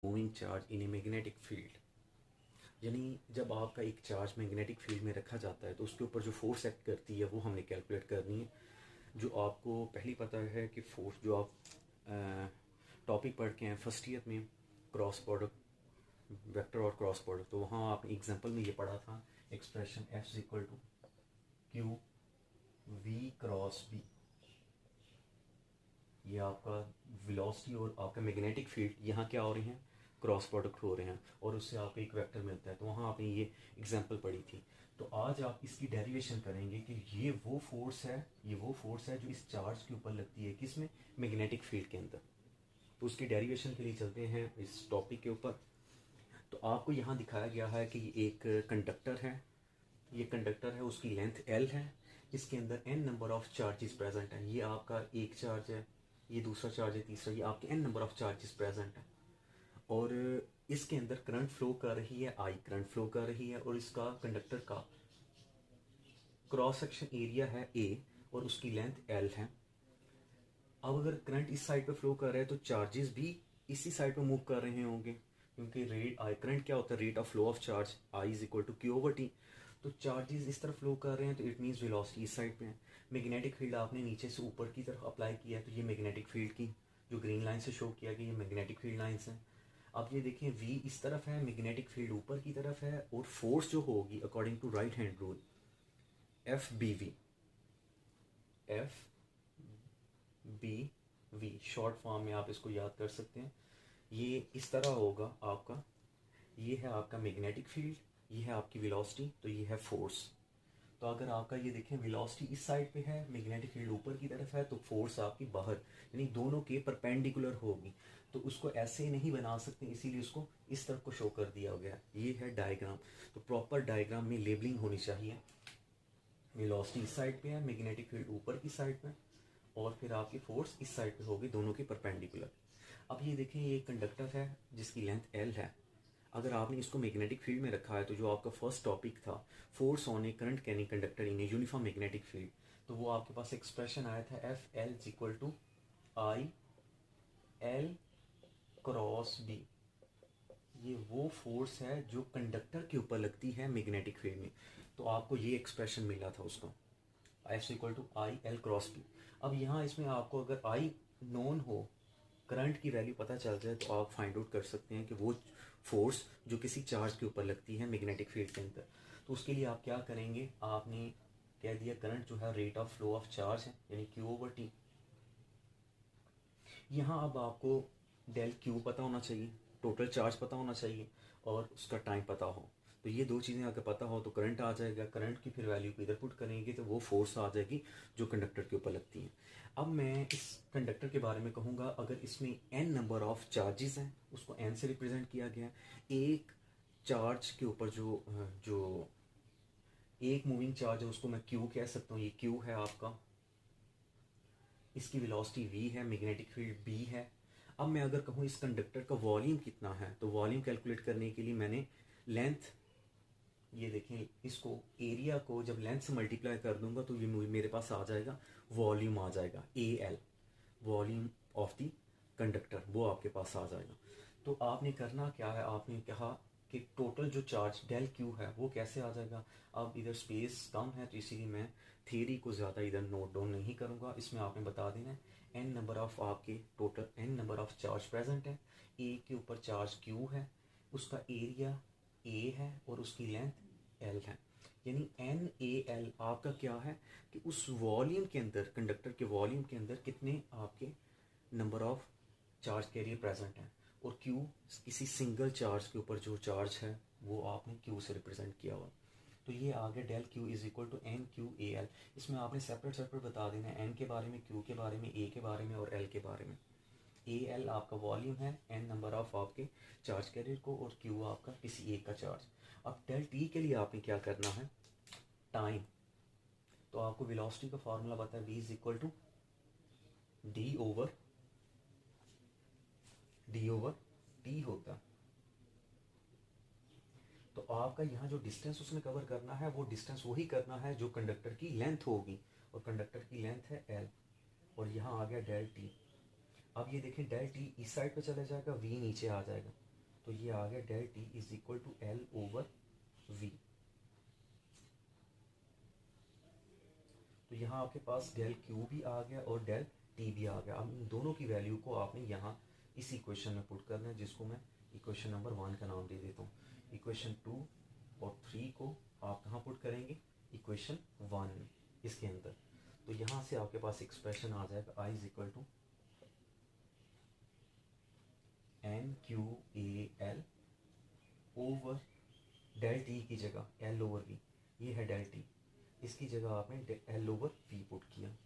Moving charge in a magnetic field, यानी जब आपका एक चार्ज मैग्नेटिक फील्ड में रखा जाता है तो उसके ऊपर जो फोर्स एक्ट करती है वो हमने कैलकुलेट करनी है। जो आपको पहली पता है कि फोर्स जो आप टॉपिक पढ़ के हैं फर्स्ट ईयर में, क्रॉस प्रोडक्ट, वेक्टर और क्रॉस प्रोडक्ट, तो वहाँ आपने एग्जांपल में ये पढ़ा था expression F equal to q v cross B. ये आपका वेलोसिटी और आपका मैग्नेटिक फील्ड यहाँ क्या हो रहे हैं, क्रॉस प्रोडक्ट हो रहे हैं, और उससे आपको एक वेक्टर मिलता है। तो वहाँ आपने ये एग्जांपल पढ़ी थी। तो आज आप इसकी डेरिवेशन करेंगे कि ये वो फोर्स है, ये वो फोर्स है जो इस चार्ज के ऊपर लगती है, किसमें, मैग्नेटिक फील्ड के अंदर। तो उसकी डेरिवेशन के लिए चलते हैं इस टॉपिक के ऊपर। तो आपको यहाँ दिखाया गया है कि ये एक कंडक्टर है, ये कंडक्टर है, उसकी लेंथ L है, इसके अंदर n number of charges present हैं। ये आपका एक चार्ज है, ये दूसरा चार्ज है, तीसरा, ये आपके n number of charges present हैं। और इसके अंदर करंट फ्लो कर रही है, I करंट फ्लो कर रही है, और इसका कंडक्टर का क्रॉस सेक्शन एरिया है A और उसकी लेंथ L है। अब अगर करंट इस साइड पे फ्लो कर रहा है तो चार्जेस भी इसी साइड पे मूव कर रहे होंगे, क्योंकि रेट आई करंट क्या होता है, rate of flow of charge I is equal to q over t. तो चार्जेस इस तरफ फ्लो कर रहे हैं तो इट मीन्स वेलोसिटी इस साइड पे है। मैग्नेटिक फील्ड आपने नीचे से ऊपर की तरफ अप्लाई किया है, तो ये मैग्नेटिक फील्ड की जो ग्रीन लाइन से शो किया गया, ये मैग्नेटिक फील्ड लाइन्स हैं। अब ये देखें वी इस तरफ है, मैग्नेटिक फील्ड ऊपर की तरफ है, और फोर्स जो होगी according to right hand rule F B V, F B V short form में आप इसको याद कर सकते हैं। ये इस तरह होगा आपका, ये है आपका मैग्नेटिक फील्ड, ये है आपकी वेलोसिटी, तो ये है फोर्स। तो अगर आपका ये देखें वेलोसिटी इस साइड पे है, मैग्नेटिक फील्ड ऊपर की तरफ है, तो फोर्स आपकी बाहर, यानी दोनों के परपेंडिकुलर होगी। तो उसको ऐसे नहीं बना सकते, इसीलिए उसको इस तरफ को शो कर दिया गया। ये है डायग्राम। तो प्रॉपर डायग्राम में लेबलिंग होनी चाहिए। वेलोसिटी इस साइड पे है, मैग्नेटिक फील्ड ऊपर की साइड पे, और फिर आपकी फोर्स इस साइड पे होगी, दोनों के परपेंडिकुलर। अब ये देखें, ये कंडक्टर है जिसकी लेंथ L है। अगर आपने इसको मैग्नेटिक फील्ड में रखा है, तो जो आपका फर्स्ट टॉपिक था force on a current carrying conductor in a uniform magnetic field, तो वो आपके पास एक्सप्रेशन आया था F L equal to I L cross B. ये वो फोर्स है जो कंडक्टर के ऊपर लगती है मैग्नेटिक फील्ड में। तो आपको ये एक्सप्रेशन मिला था उसका, F equal to I L cross B. अब यहाँ इसमें आपको अगर आई नोन हो, करंट की वैल्यू पता चल जाए, तो आप फाइंड आउट कर सकते हैं कि वो फोर्स जो किसी चार्ज के ऊपर लगती है मैग्नेटिक फील्ड के अंदर। तो उसके लिए आप क्या करेंगे, आपने कह दिया करंट जो है rate of flow of charge है, यानी क्यू ओवर टी। यहाँ अब आपको डेल क्यू पता होना चाहिए, टोटल चार्ज पता होना चाहिए, और उसका टाइम पता हो। तो ये दो चीज़ें अगर पता हो तो करंट आ जाएगा, करंट की फिर वैल्यू को इधर पुट करेंगे तो वो फोर्स आ जाएगी जो कंडक्टर के ऊपर लगती है। अब मैं इस कंडक्टर के बारे में कहूँगा, अगर इसमें n नंबर ऑफ चार्जेस हैं, उसको n से रिप्रेजेंट किया गया। एक चार्ज के ऊपर जो जो एक मूविंग चार्ज है उसको मैं q कह सकता हूँ, ये q है आपका, इसकी वेलोसिटी v है, मैग्नेटिक फील्ड b है। अब मैं अगर कहूँ इस कंडक्टर का वॉल्यूम कितना है, तो वॉल्यूम कैलकुलेट करने के लिए मैंने लेंथ, ये देखें, इसको एरिया को जब लेंथ से मल्टीप्लाई कर दूंगा तो ये मेरे पास आ जाएगा, वॉल्यूम आ जाएगा AL, volume of the conductor, वो आपके पास आ जाएगा। तो आपने करना क्या है, आपने कहा कि टोटल जो चार्ज डेल क्यू है वो कैसे आ जाएगा। अब इधर स्पेस कम है तो इसीलिए मैं थियरी को ज़्यादा इधर नोट डाउन नहीं करूँगा। इसमें आपने बता देना है n नंबर ऑफ आपके total n number of charge present है, ए के ऊपर चार्ज क्यू है, उसका एरिया ए है, और उसकी लेंथ एल है। यानी NaL आपका क्या है कि उस वॉल्यूम के अंदर, कंडक्टर के वॉल्यूम के अंदर कितने आपके number of charge carrier present हैं, और Q किसी सिंगल चार्ज के ऊपर जो चार्ज है वो आपने Q से रिप्रेजेंट किया हुआ। तो ये आ गया del Q is equal to N Q A l. इसमें आपने सेपरेट सेपरेट बता देना है, N के बारे में, Q के बारे में, A के बारे में और L के बारे में। AL आपका वॉल्यूम है, N नंबर ऑफ आपके चार्ज कैरियर को, और Q आपका किसी एक का चार्ज। अब डेल T के लिए आपने क्या करना है, टाइम। तो आपको वेलोसिटी का फॉर्मूला पता है, v is equal to d over t होता है। तो आपका यहाँ जो डिस्टेंस उसने कवर करना है वो डिस्टेंस वही करना है जो कंडक्टर की लेंथ होगी, और कंडक्टर की लेंथ है L, और यहाँ आ गया डेल T। अब ये देखें डेल T इस साइड पे चला जाएगा, v नीचे आ जाएगा, तो ये आ गया del t is equal to l over v. तो यहाँ आपके पास डेल क्यू भी आ गया और डेल टी भी आ गया। अब इन दोनों की वैल्यू को आपने यहाँ इस इक्वेशन में पुट करना है, जिसको मैं इक्वेशन नंबर 1 का नाम दे देता हूँ। इक्वेशन 2 और 3 को आप कहाँ पुट करेंगे, इक्वेशन 1 में, इसके अंदर। तो यहाँ से आपके पास एक्सप्रेशन आ जाएगा I is equal to N Q A L over del T की जगह एल ओवर वी, ये है डेल टी, इसकी जगह आपने एल ओवर वी पुट किया,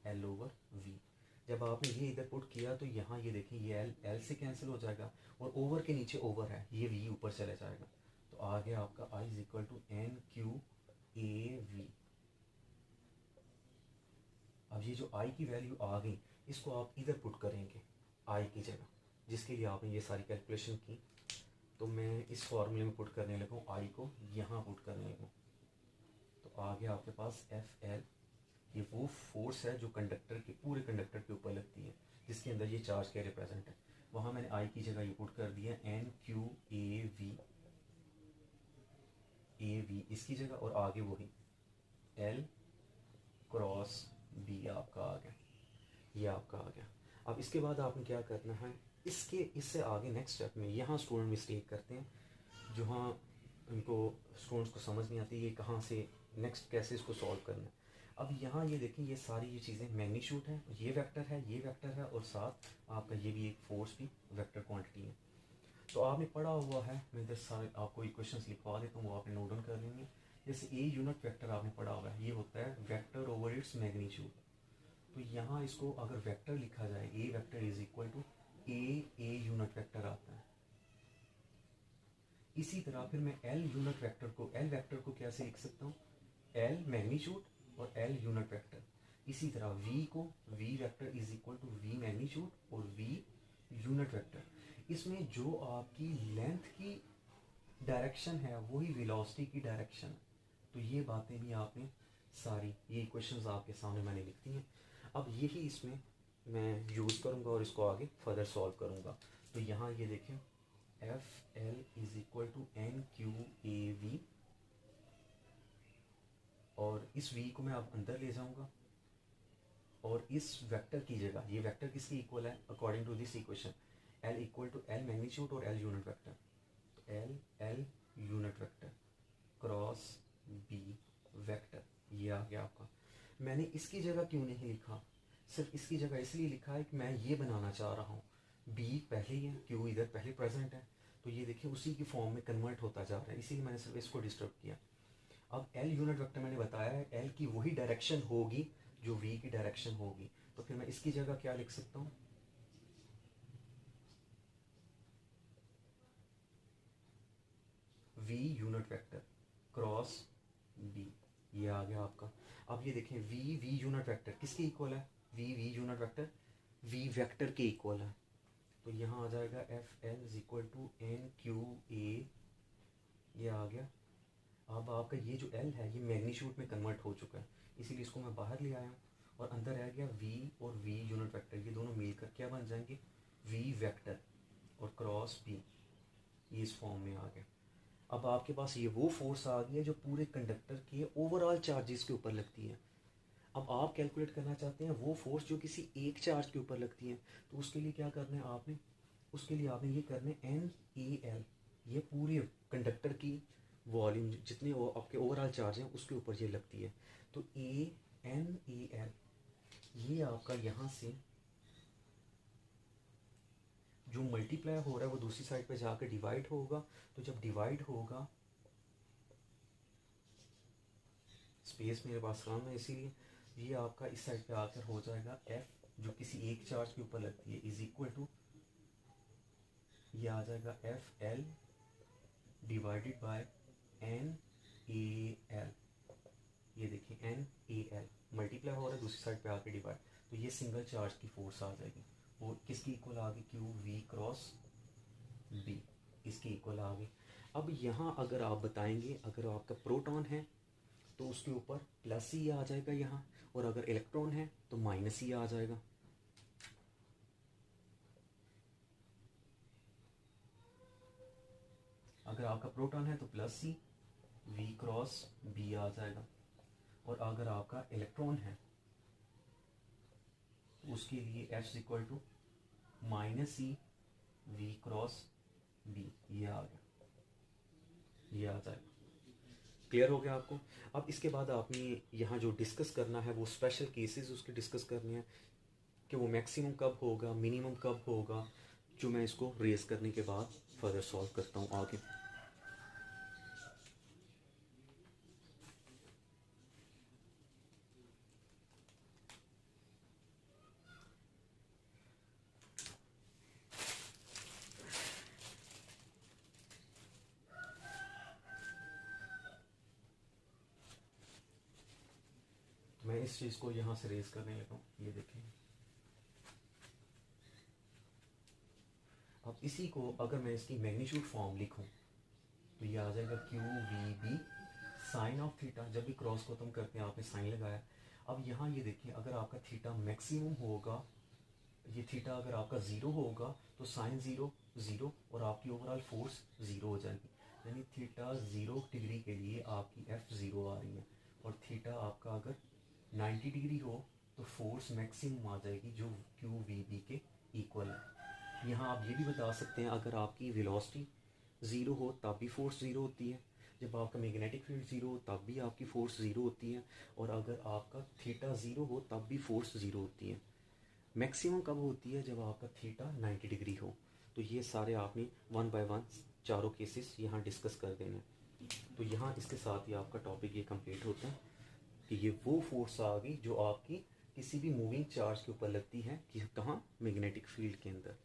एल ओवर वी। जब आपने ये इधर पुट किया तो यहाँ ये देखें ये एल से कैंसिल हो जाएगा और ओवर के नीचे ओवर है, ये वी ऊपर चले जाएगा। तो आ गया आपका I is equal to N Q A V. अब ये जो आई की वैल्यू आ गई, इसको आप इधर पुट करेंगे आई की जगह, जिसके लिए आपने ये सारी कैलकुलेशन की। तो मैं इस फॉर्मूले में पुट करने लगा हूँ, आई को यहाँ पुट करने लगा। तो आ गया आपके पास एफ एल, ये वो फोर्स है जो कंडक्टर के पूरे कंडक्टर के ऊपर लगती है, जिसके अंदर ये चार्ज के रिप्रेजेंट है। वहाँ मैंने आई की जगह ये पुट कर दिया एन क्यू ए वी इसकी जगह, और आगे वही एल क्रॉस बी आपका आ गया, ये आपका आ गया। अब इसके बाद आपने क्या करना है, इससे आगे नेक्स्ट स्टेप में यहाँ स्टूडेंट मिस्टेक करते हैं, जो हाँ उनको स्टूडेंट्स को समझ नहीं आती ये कहाँ से नेक्स्ट कैसे इसको सॉल्व करना है। अब यहाँ ये देखें ये सारी ये चीज़ें मैग्नीट्यूड है, ये वेक्टर है, ये वेक्टर है, और साथ आपका ये भी एक फोर्स भी वेक्टर क्वांटिटी है। तो आपने पढ़ा हुआ है, मैं इधर सारे आपको इक्वेशंस लिखवा देता हूँ, वो आपने नोट डाउन कर लेंगे। जैसे ए यूनिट वेक्टर आपने पढ़ा हुआ है, ये होता है वेक्टर ओवर इट्स मैग्नीट्यूड। तो यहाँ इसको अगर वेक्टर लिखा जाए, A vector is equal to A unit vector आता है। इसी तरह फिर मैं एल यूनिट वेक्टर को, एल वेक्टर को कैसे लिख सकता हूँ, एल मैग्नीट्यूड और एल यूनिट वेक्टर। इसी तरह वी को, V vector is equal to V magnitude और वी यूनिट वेक्टर। इसमें जो आपकी लेंथ की डायरेक्शन है वही वेलोसिटी की डायरेक्शन है। तो ये बातें भी आपने सारी, ये इक्वेशंस आपके सामने मैंने लिख दी हैं। अब यही इसमें मैं यूज़ करूँगा और इसको आगे फर्दर सॉल्व करूँगा। तो यहाँ ये देखें F L is equal to N Q A v, और इस v को मैं अब अंदर ले जाऊंगा, और इस वेक्टर की जगह, ये वेक्टर किसके इक्वल है according to this equation, l equal to l magnitude और l यूनिट वेक्टर। तो l unit vector cross b vector, ये आ गया आपका। मैंने इसकी जगह क्यों नहीं लिखा, सिर्फ इसकी जगह इसलिए लिखा है कि मैं ये बनाना चाह रहा हूँ, b पहले ही है, q इधर पहले प्रेजेंट है, तो ये देखिए उसी की फॉर्म में कन्वर्ट होता जा रहा है, इसीलिए मैंने सिर्फ इसको डिस्टर्ब किया। अब एल यूनिट वेक्टर मैंने बताया है एल की वही डायरेक्शन होगी जो वी की डायरेक्शन होगी, तो फिर मैं इसकी जगह क्या लिख सकता हूँ, v unit vector cross B, ये आ गया आपका। अब ये देखें वी यूनिट वेक्टर किसके इक्वल है, v unit vector v vector के इक्वल है। तो यहाँ आ जाएगा F L is equal to N Q A, ये आ गया। अब आपका ये जो L है ये मैग्नीट्यूड में कन्वर्ट हो चुका है, इसीलिए इसको मैं बाहर ले आया हूँ, और अंदर रह गया V और V यूनिट वेक्टर, ये दोनों मिलकर क्या बन जाएंगे, V वेक्टर और क्रॉस B, ये इस फॉर्म में आ गया। अब आपके पास ये वो फोर्स आ गई है जो पूरे कंडक्टर के ओवरऑल चार्जेस के ऊपर लगती है। अब आप कैलकुलेट करना चाहते हैं वो फोर्स जो किसी एक चार्ज के ऊपर लगती है, तो उसके लिए क्या करना है आपने, उसके लिए आपने ये करना है NaL, ये पूरे कंडक्टर की वॉल्यूम जितने आपके ओवरऑल चार्ज हैं उसके ऊपर ये लगती है। तो NaL ये आपका यहाँ से जो मल्टीप्लाई हो रहा है वो दूसरी साइड पे जाकर डिवाइड होगा, तो जब डिवाइड होगा, स्पेस मेरे पास कम है इसीलिए ये आपका इस साइड पे आकर हो जाएगा F जो किसी एक चार्ज के ऊपर लगती है इज इक्वल टू, ये आ जाएगा FL डिवाइडेड बाय NaL। ये देखिए NaL मल्टीप्लाई हो रहा है दूसरी साइड पे आके डिवाइड, तो ये सिंगल चार्ज की फोर्स आ जाएगी, वो किसकी इक्वल आ गई, क्यू वी क्रॉस बी, इसकी इक्वल आ गई। अब यहाँ अगर आप बताएंगे अगर आपका प्रोटॉन है तो उसके ऊपर प्लस ही आ जाएगा यहाँ, और अगर इलेक्ट्रॉन है तो माइनस ही आ जाएगा। अगर आपका प्रोटॉन है तो plus C V cross B आ जाएगा, और अगर आपका इलेक्ट्रॉन है तो उसके लिए F equal to minus C V cross B, ये आ गया, ये आ जाएगा। क्लियर हो गया आपको? अब इसके बाद आपने यहाँ जो डिस्कस करना है वो स्पेशल केसेस उसके डिस्कस करने हैं कि वो मैक्सिमम कब होगा, मिनिमम कब होगा, जो मैं इसको रेज करने के बाद फर्दर सॉल्व करता हूँ आगे। मैं इस चीज़ को यहाँ से रेज करने लगा हूँ, ये देखें। अब इसी को अगर मैं इसकी मैग्नीट्यूड फॉर्म लिखूँ तो ये आ जाएगा q v B sine of theta. जब भी क्रॉस को तुम करते हैं आपने साइन लगाया। अब यहाँ ये देखिए, अगर आपका थीटा मैक्सिमम होगा, ये थीटा अगर आपका ज़ीरो होगा तो साइन ज़ीरो ज़ीरो और आपकी ओवरऑल फोर्स ज़ीरो हो जाएगी। यानी थीटा 0 डिग्री के लिए आपकी एफ ज़ीरो आ रही है, और थीटा आपका अगर 90 डिग्री हो तो फोर्स मैक्सिमम आ जाएगी जो क्यू वी बी के इक्वल है। यहाँ आप ये भी बता सकते हैं, अगर आपकी वेलोसिटी ज़ीरो हो तब भी फोर्स ज़ीरो होती है, जब आपका मैग्नेटिक फील्ड ज़ीरो हो तब भी आपकी फोर्स ज़ीरो होती है, और अगर आपका थीटा ज़ीरो हो तब भी फोर्स ज़ीरो होती है। मैक्सिमम कब होती है? जब आपका थीटा 90 डिग्री हो। तो ये सारे आपने 1 बाय 1 चारों केसेस यहाँ डिस्कस कर देने। तो यहाँ इसके साथ ही आपका टॉपिक ये कंप्लीट होता है कि ये वो फोर्स आ गई जो आपकी किसी भी मूविंग चार्ज के ऊपर लगती है, कि कहाँ? मैग्नेटिक फील्ड के अंदर।